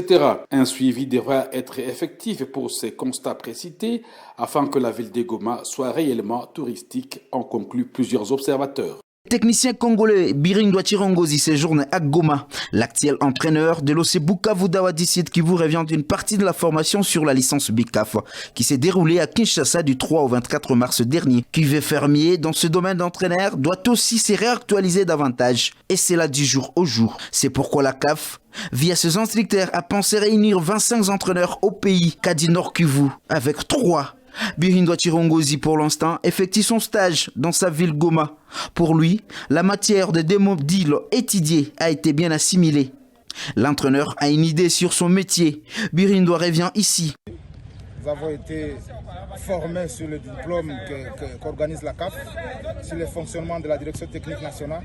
Un suivi devra être effectif pour ces constats précités afin que la ville de Goma soit réellement touristique, en concluent plusieurs observateurs. Technicien congolais Biringwa Chirongozi séjourne à Goma. L'actuel entraîneur de l'OC Bukavu Dawadi Sud Kivu revient d'une partie de la formation sur la licence BICAF qui s'est déroulée à Kinshasa du 3 au 24 mars dernier. Kivé Fermier, dans ce domaine d'entraîneur, doit aussi se réactualiser davantage. Et c'est là du jour au jour. C'est pourquoi la CAF, via ses instructeurs, a pensé réunir 25 entraîneurs au pays, Kadi Nord Kivu, avec 3. Birindwa Chirongozi, pour l'instant, effectue son stage dans sa ville Goma. Pour lui, la matière de démo deal étudiée a été bien assimilée. L'entraîneur a une idée sur son métier. Birindo revient ici. Nous avons été formés sur le diplôme qu'organise la CAF, sur le fonctionnement de la direction technique nationale.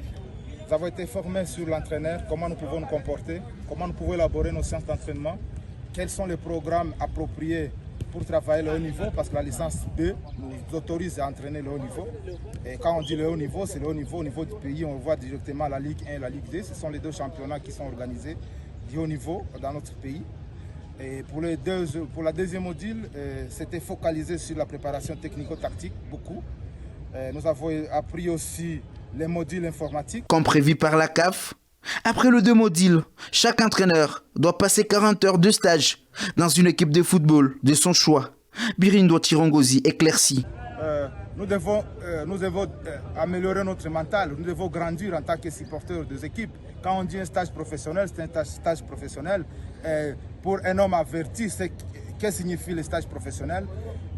Nous avons été formés sur l'entraîneur, comment nous pouvons nous comporter, comment nous pouvons élaborer nos séances d'entraînement, quels sont les programmes appropriés pour travailler le haut niveau, parce que la licence 2 nous autorise à entraîner le haut niveau. Et quand on dit le haut niveau, c'est le haut niveau au niveau du pays. On voit directement la Ligue 1 et la Ligue 2. Ce sont les deux championnats qui sont organisés du haut niveau dans notre pays. Et pour la deuxième module, c'était focalisé sur la préparation technico-tactique, beaucoup. Nous avons appris aussi les modules informatiques. Comme prévu par la CAF, après le 2 modules, chaque entraîneur doit passer 40 heures de stage dans une équipe de football de son choix. Birindo Tirongozi éclaircit. Nous devons améliorer notre mental, nous devons grandir en tant que supporters des équipes. Quand on dit un stage professionnel, c'est un stage professionnel. Pour un homme averti, qu'est-ce que signifie le stage professionnel?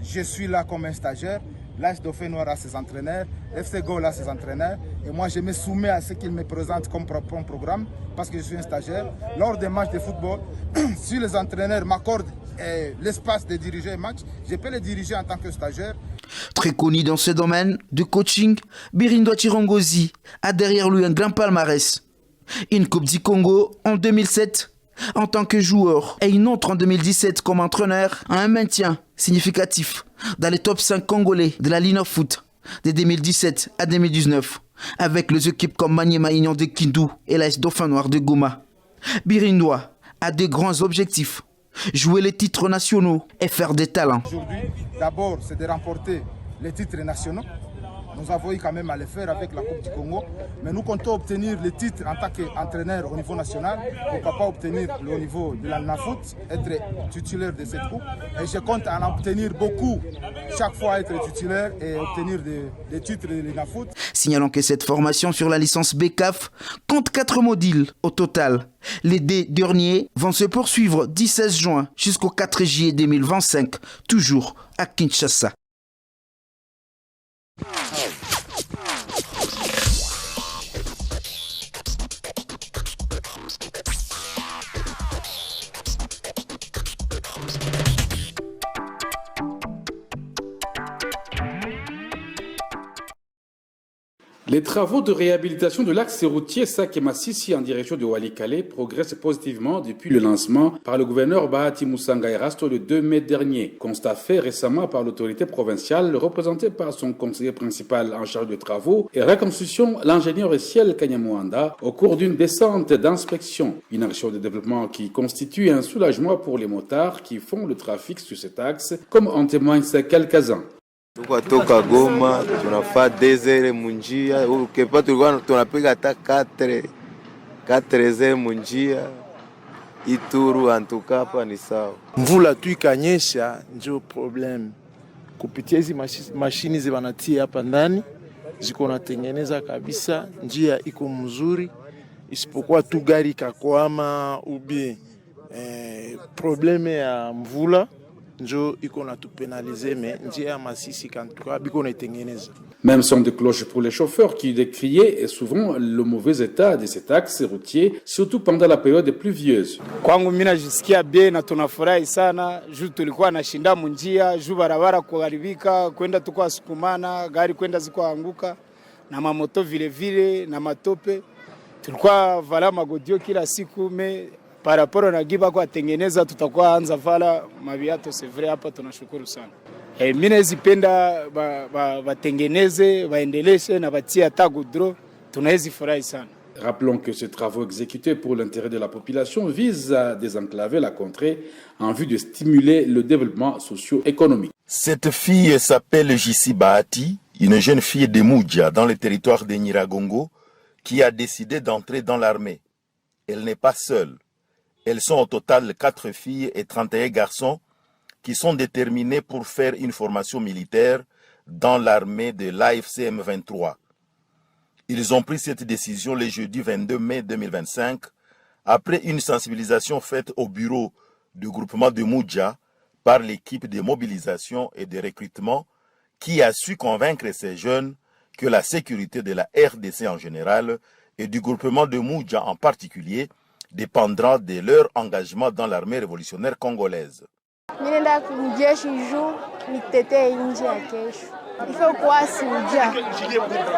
Je suis là comme un stagiaire. L'AS Dauphin Noir a ses entraîneurs, FC Gol a ses entraîneurs, et moi je me soumets à ce qu'ils me présentent comme programme parce que je suis un stagiaire. Lors des matchs de football, si les entraîneurs m'accordent l'espace de diriger un match, je peux le diriger en tant que stagiaire. Très connu dans ce domaine de coaching, Birindo Tirongozi a derrière lui un grand palmarès. Une Coupe du Congo en 2007 en tant que joueur et une autre en 2017 comme entraîneur, a un maintien significatif dans les top 5 congolais de la Ligue of Foot de 2017 à 2019 avec les équipes comme Maniema Union de Kindu et l'AS Dauphin Noir de Goma. Birindo a de grands objectifs: jouer les titres nationaux et faire des talents. Aujourd'hui, d'abord, c'est de remporter les titres nationaux. Nous avons eu quand même à le faire avec la Coupe du Congo, mais nous comptons obtenir les titres en tant qu'entraîneur au niveau national. Pourquoi pas obtenir le niveau de la NAFOOT, être titulaire de cette coupe. Et je compte en obtenir beaucoup, chaque fois être titulaire et obtenir des titres de la NAFOOT. Signalons que cette formation sur la licence BCAF compte 4 modules au total. Les 2 derniers vont se poursuivre du 16 juin jusqu'au 4 juillet 2025, toujours à Kinshasa. Les travaux de réhabilitation de l'axe routier Saké-Massissi en direction de Walikale progressent positivement depuis le lancement par le gouverneur Bahati Moussanga Erasto le 2 mai dernier. Constat fait récemment par l'autorité provinciale représentée par son conseiller principal en charge de travaux et reconstruction, l'ingénieur Ciel Kanyamouanda, au cours d'une descente d'inspection. Une action de développement qui constitue un soulagement pour les motards qui font le trafic sur cet axe, comme en témoignent ces quelques-uns. Toka Goma tunafaa 2 heures munjia, ukepa tulikuwa tunapiga hata 4 heures munjia. Ituru antuka hapa ni sawa. Mvula tu ikanyesha ndio problem. Kupitia hizi mashini zibanatia hapa ndani ziko natengeneza kabisa, njia iko mzuri, isipokuwa tu gari kakwama ubi probleme ya mvula njo iko na tupenalize, mais njia ya Masisi kantuka biko naitengeneza. Même son de cloche pour les chauffeurs qui décriaient souvent le mauvais état de cet axe routier, surtout pendant la période pluvieuse. Kwangu mimi najisikia bien na tunafurahi sana juu tulikuwa nashinda munjia juu barabara kuharibika, kwenda tukwa sukumana, gari kwenda zikoanguka na mamoto vile vile na matope. Tulikuwa vala magodio kila siku me paraporo na giba kwa tengeneza tutakuwa anza vala mabiato, c'est vrai, hapa tunashukuru sana. Mimi nazipenda batengeneze baendeleshe na batia tagudro, tunawezi furahi sana. Rappelons que ces travaux exécutés pour l'intérêt de la population visent à désenclaver la contrée en vue de stimuler le développement socio-économique. Cette fille s'appelle Jissi Bahati, une jeune fille de Moudja dans le territoire de Nyiragongo qui a décidé d'entrer dans l'armée. Elle n'est pas seule. Elles sont au total 4 filles et 31 garçons qui sont déterminés pour faire une formation militaire dans l'armée de l'AFCM 23. Ils ont pris cette décision le jeudi 22 mai 2025 après une sensibilisation faite au bureau du groupement de Moudja par l'équipe de mobilisation et de recrutement qui a su convaincre ces jeunes que la sécurité de la RDC en général et du groupement de Moudja en particulier dépendra de leur engagement dans l'armée révolutionnaire congolaise. Ninaenda kujeshi juu nitetee nchi ya kesho. Ifo kuasi uja.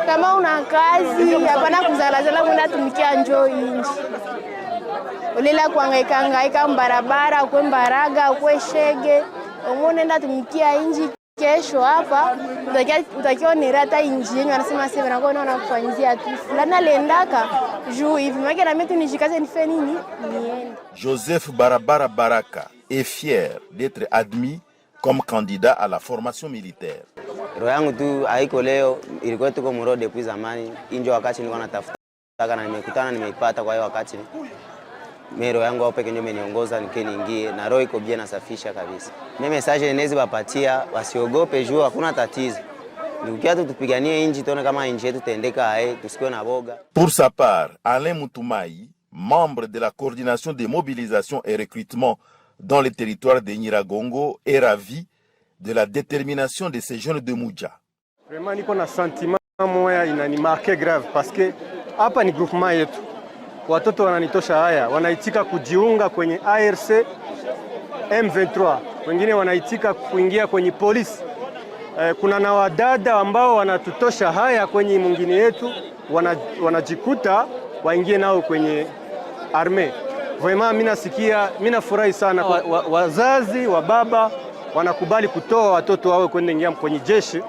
Kama una kazi, hapana kuzalazala kwenda tumikia njoo nchi. Ulela kuhangaika mbarabara, kwe mbaraga, kwe shege. Unaenda tumikia nchi kesho hapa, utakiwa ni rata nchi yenyewe anasema sasa na kwa kufanyia tu. Fulana lendaka juu hivi maana na mimi tunishikaze nife nini? Niende. Joseph Barabara Baraka est fier d'être admis comme candidat à la formation militaire. Roho yangu tu haiko leo, ilikuwa tuko muro depuis zamani. Injo wakati nilikuwa natafuta na nimekutana nimeipata, kwa hiyo wakati mero yangu hapo pekee ndio imeniongoza niingie na roho iko bien nasafisha kabisa. Mimi message ninezi wapatia wasiogope juu hakuna tatizo. Nikiwa tu tupiganie inji tuone kama inji yetu tendeka tusikiwe na boga. Pour sa part, Alain Mutumai, membre de la coordination des mobilisations et recrutements dans le territoire de Nyiragongo, est ravi de la détermination de ces jeunes de Muja. Vraiment niko na sentiment moya inanimarque grave parce que hapa ni groupement yetu. Watoto wananitosha haya, wanaitika kujiunga kwenye ARC M23. Wengine wanaitika kuingia kwenye polisi. Kuna na wadada ambao wanatutosha haya kwenye mwingine yetu, wanajikuta waingie nao kwenye arme. Vraiment mimi nasikia, mimi nafurahi sana wazazi wa baba wanakubali kutoa watoto wao kwenda ingia kwenye jeshi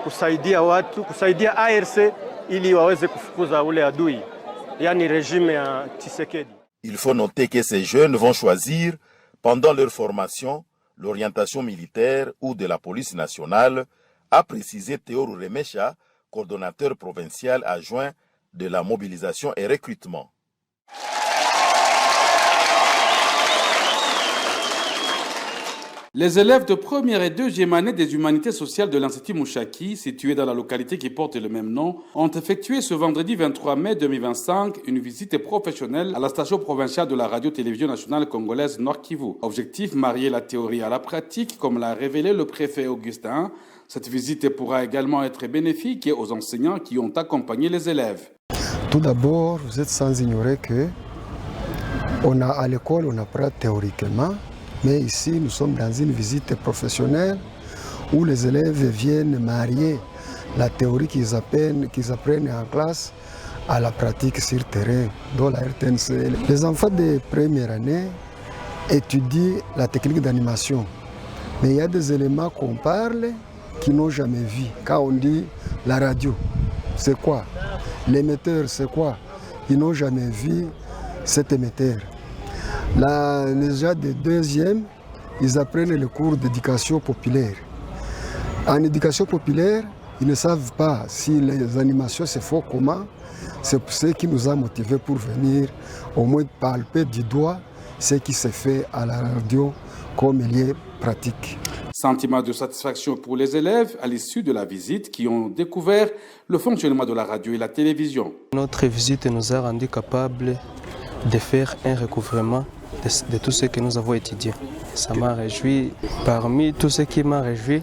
kusaidia watu, kusaidia ARC ili waweze kufukuza ule adui. Yani régime ya Tshisekedi. Il faut noter que ces jeunes vont choisir pendant leur formation l'orientation militaire ou de la police nationale, a précisé Théo Remesha, coordonnateur provincial adjoint de la mobilisation et recrutement. Les élèves de première et deuxième année des humanités sociales de l'Institut Mouchaki, situé dans la localité qui porte le même nom, ont effectué ce vendredi 23 mai 2025 une visite professionnelle à la station provinciale de la radio-télévision nationale congolaise Nord Kivu. Objectif, marier la théorie à la pratique, comme l'a révélé le préfet Augustin. Cette visite pourra également être bénéfique aux enseignants qui ont accompagné les élèves. Tout d'abord, vous êtes sans ignorer que à l'école, on apprend théoriquement. Mais ici, nous sommes dans une visite professionnelle où les élèves viennent marier la théorie qu'ils apprennent en classe à la pratique sur terrain, dans la RTNC. Les enfants de première année étudient la technique d'animation. Mais il y a des éléments qu'on parle qu'ils n'ont jamais vus. Quand on dit la radio, c'est quoi? L'émetteur, c'est quoi? Ils n'ont jamais vu cet émetteur. Les gens de deuxième, ils apprennent le cours d'éducation populaire. En éducation populaire, ils ne savent pas si les animations se font comment. C'est ce qui nous a motivés pour venir au moins palper du doigt ce qui se fait à la radio comme il est pratique. Sentiment de satisfaction pour les élèves à l'issue de la visite qui ont découvert le fonctionnement de la radio et la télévision. Notre visite nous a rendu capables de faire un recouvrement de tout ce que nous avons étudié. Ça m'a réjoui. Parmi tout ce qui m'a réjoui,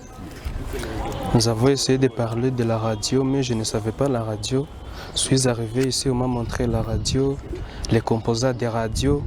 nous avons essayé de parler de la radio, mais je ne savais pas la radio. Je suis arrivé ici, on m'a montré la radio, les composants des radios.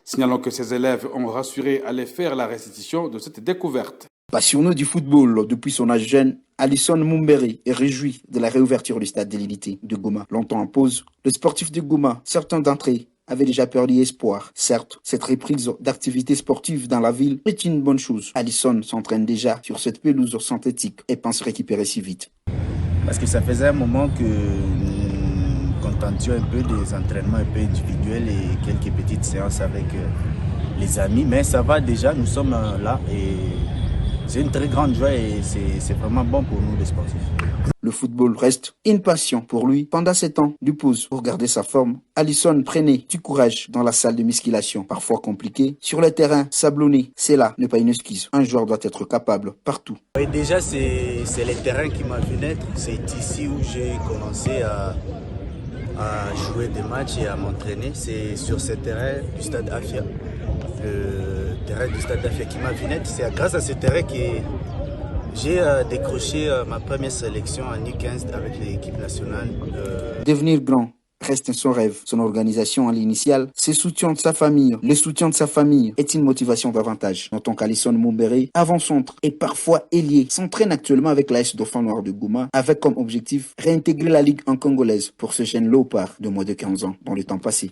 Signalons que ces élèves ont rassuré à les faire la restitution de cette découverte. Passionné du football depuis son âge jeune, Alisson Mumbere est réjoui de la réouverture du stade de l'Unité de Goma. Longtemps en pause, le sportif de Goma, certains d'entre eux avaient déjà perdu espoir. Certes, cette reprise d'activité sportive dans la ville est une bonne chose. Alisson s'entraîne déjà sur cette pelouse synthétique et pense récupérer si vite. Parce que ça faisait un moment que nous contentions un peu des entraînements un peu individuels et quelques petites séances avec les amis. Mais ça va déjà, nous sommes là et c'est une très grande joie et c'est vraiment bon pour nous les sportifs. Le football reste une passion pour lui. Pendant 7 ans de pause pour garder sa forme, Alisson prenait du courage dans la salle de musculation, parfois compliquée. Sur le terrain, sablonné, c'est là, n'est pas une excuse. Un joueur doit être capable partout. Et déjà, c'est le terrain qui m'a vu naître. C'est ici où j'ai commencé à jouer des matchs et à m'entraîner. C'est sur ce terrain du stade Afia. Le terrain terrain du stade d'Afrique-Ima Vinette. C'est grâce à ce terrain que j'ai décroché ma première sélection en U15 avec l'équipe nationale. Devenir grand reste son rêve. Son organisation à l'initiale, c'est soutien de sa famille. Le soutien de sa famille est une motivation davantage. Notons qu'Alisson Mumbere, avant-centre et parfois ailier, s'entraîne actuellement avec l'AS Dauphin Noir de Gouma, avec comme objectif réintégrer la Ligue en congolaise pour ce jeune léopard de moins de 15 ans dans le temps passé.